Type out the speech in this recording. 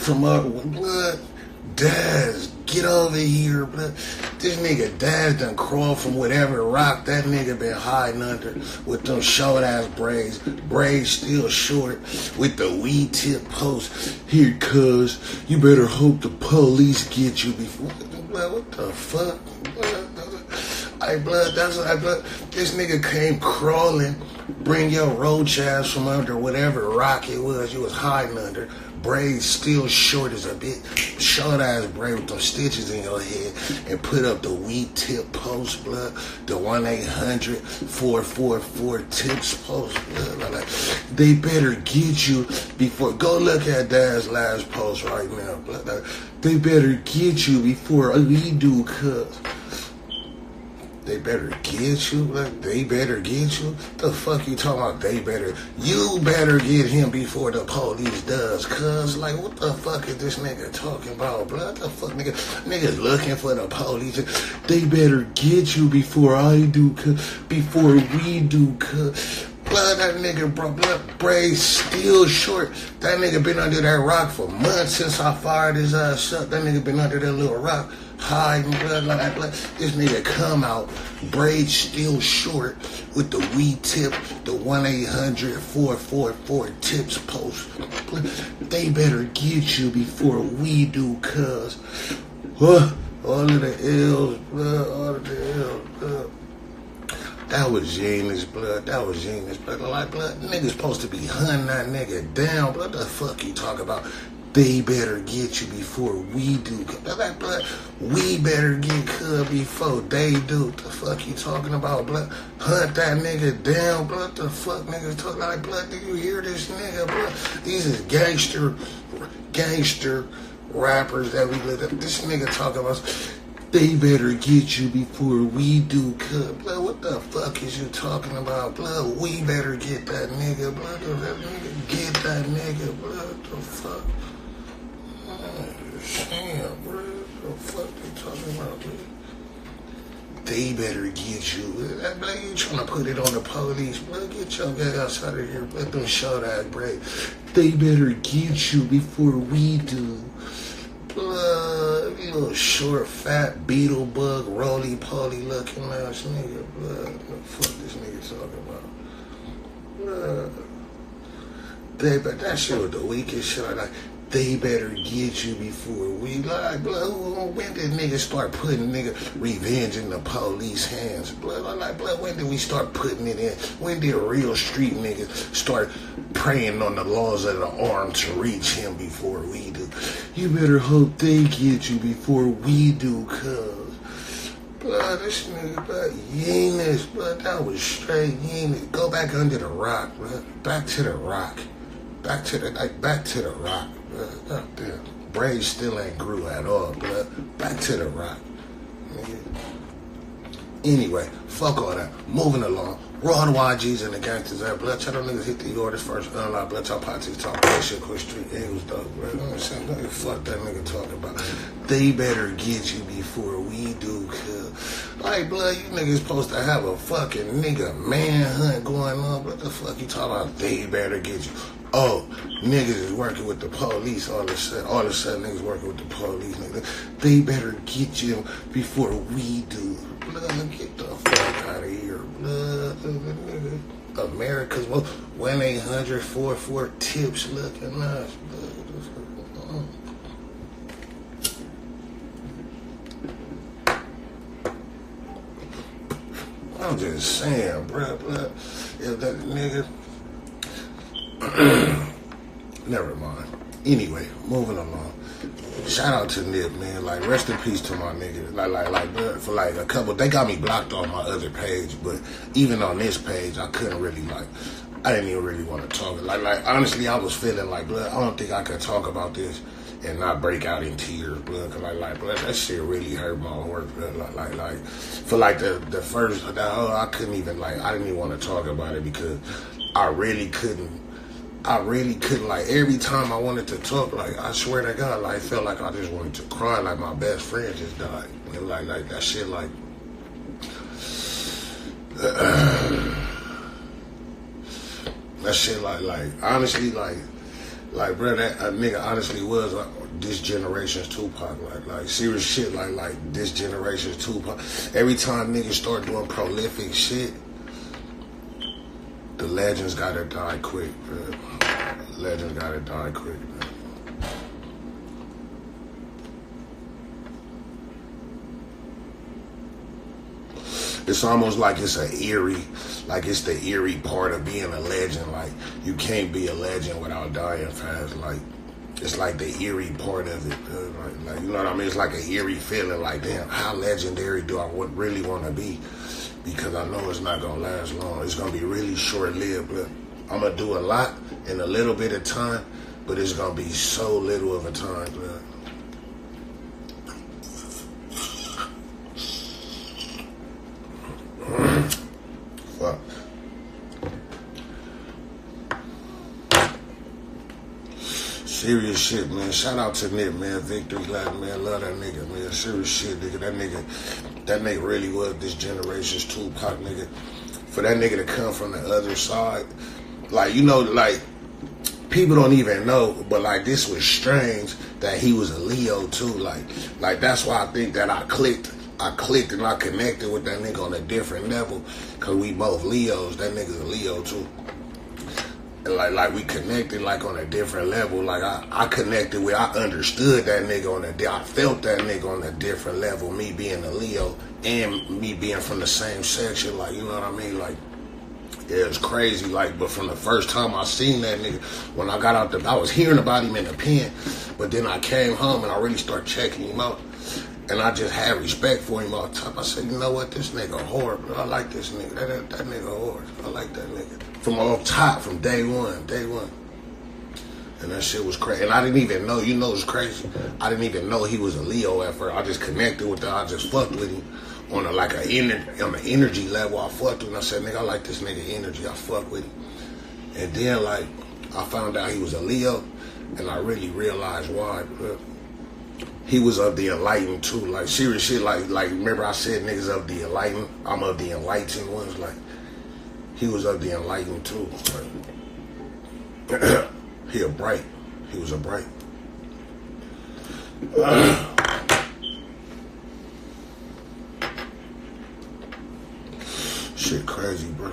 from blood. Daz, get over here, blood. This nigga Daz done crawled from whatever rock that nigga been hiding under with them short ass braids. Braids still short with the weed tip post. Here, cuz, you better hope the police get you before. Blood, what the fuck? Blood, that's what blood. This nigga came crawling. Bring your roach ass from under whatever rock it was you was hiding under. Braids still short as a bit. Short ass braid with them stitches in your head. And put up the weed tip post, blood. The 1-800-444-TIPS post, blood. Like, they better get you before. Go look at Dad's last post right now, blood. Like, they better get you before we do, cuz. They better get you? Like, they better get you? The fuck you talking about they better? You better get him before the police does, cuz. Like, what the fuck is this nigga talking about, bro? What the fuck, nigga? Niggas looking for the police. They better get you before I do, cuz. Before we do, cuz. Blood, that nigga, bro, blood braids still short. That nigga been under that rock for months since I fired his ass up. That nigga been under that little rock. Hiding, blood, like that, blood. This nigga come out, braids still short with the weed tip, the 1-800-444-TIPS post. They better get you before we do, cuz. All of the L's, blood, all of the L's, blood. That was genius, blood. That was genius, blood. Like, blood, niggas supposed to be hunting that nigga down. Blood, the fuck you talk about? They better get you before we do. Like, blood, we better get cuz before they do. What the fuck you talking about, blood? Hunt that nigga down, blood. The fuck niggas talking like, blood? Do you hear this nigga, blood? These is gangster rappers that we live. This nigga talking about. They better get you before we do, cuz. Blood, what the fuck is you talking about, blood? We better get that nigga, blood. Get that nigga, blood. The fuck? Damn, bro. What the fuck they talking about, bro? They better get you. That blood, you trying to put it on the police, blood. Get your ass out of here, blood. Them short ass braid. They better get you before we do. Blood, you little short, fat, beetle bug, roly-poly looking ass nigga, blood. What the fuck this nigga talking about? Blood. That shit was the weakest shit. Like, they better get you before we like, blood. When did niggas start putting revenge in the police hands? Blood, like, blood, when did we start putting it in? When did real street niggas start preying on the laws of the arm to reach him before we do? You better hope they get you before we do, cuz. Blood, this nigga, blood, Yenis, blood, that was straight Yenis. Go back under the rock, blood. Back to the rock. Back to the rock, blood. Up there. Braids still ain't grew at all, blood. Back to the rock. Nigga. Anyway, fuck all that. Moving along. Raw the YGs and the gangsters at blood. Tell them niggas hit the orders first. Unlock blood. Talk politics. Talk bullshit. Quick street. Eagles, dog, bro. You know what I'm saying? Nigga, fuck that nigga talking about. They better get you before we do, cuz. Like, blood, you niggas supposed to have a fucking nigga manhunt going on. What the fuck you talking about? They better get you. Oh, niggas is working with the police all of a sudden niggas working with the police, nigga. They better get you before we do. Blood, get the fuck out of here, blood, nigga. America's most 1-800-444-TIPS looking nice, blood. I'm just saying, bruh, blood. If that nigga. Never mind. Anyway, moving along. Shout out to Nip, man. Like, rest in peace to my nigga. Like, for like a couple, they got me blocked on my other page, but even on this page, I couldn't really I didn't even really want to talk. Like, honestly, I was feeling like, blood, I don't think I could talk about this and not break out in tears, blood. Cause like, blood, that shit really hurt my heart, blood. Like, for like the first, I couldn't even I didn't even want to talk about it because I really couldn't. Like, every time I wanted to talk, like, I swear to God, like, I felt like I just wanted to cry, like my best friend just died. And like that shit, like, that shit, like, honestly, like, Like, bro, that a nigga honestly was like this generation's Tupac. Like serious shit. Like this generation's Tupac. Every time niggas start doing prolific shit, the legends gotta die quick, bro. Legends gotta die quick, man. It's almost like it's a eerie, like it's the eerie part of being a legend. Like, you can't be a legend without dying fast. Like, it's like the eerie part of it. Like, you know what I mean? It's like an eerie feeling. Like, damn, how legendary do I really want to be? Because I know it's not gonna last long. It's gonna be really short-lived. But I'm gonna do a lot in a little bit of time, but it's gonna be so little of a time. Bro. Fuck. Serious shit, man. Shout out to Nip, man. Victory lap, man. Love that nigga, man. Serious shit, nigga. That nigga really was this generation's Tupac, nigga. For that nigga to come from the other side, like, you know, like, people don't even know, but like, this was strange that he was a Leo too. Like that's why I think that I clicked and I connected with that nigga on a different level, cause we both Leos. That nigga's a Leo too. And like we connected like on a different level. Like I connected with, I understood that nigga I felt that nigga on a different level. Me being a Leo and me being from the same section, like, you know what I mean? Like, yeah, it was crazy. Like, but from the first time I seen that nigga, when I got out I was hearing about him in the pen, but then I came home and I really started checking him out. And I just had respect for him off top. I said, you know what, this nigga hard, bro. I like this nigga. That nigga hard. I like that nigga. From off top, from day one. And that shit was crazy. And I didn't even know, you know it's crazy. I didn't even know he was a Leo at first. I just connected with him. I just fucked with him on an energy level. I fucked with him. I said, nigga, I like this nigga energy. I fuck with him. And then, like, I found out he was a Leo, and I really realized why, bro. He was of the enlightened too, like serious shit. Like remember I said niggas of the enlightened. I'm of the enlightened ones. Like, he was of the enlightened too. Like, he was a bright. Shit crazy, bro.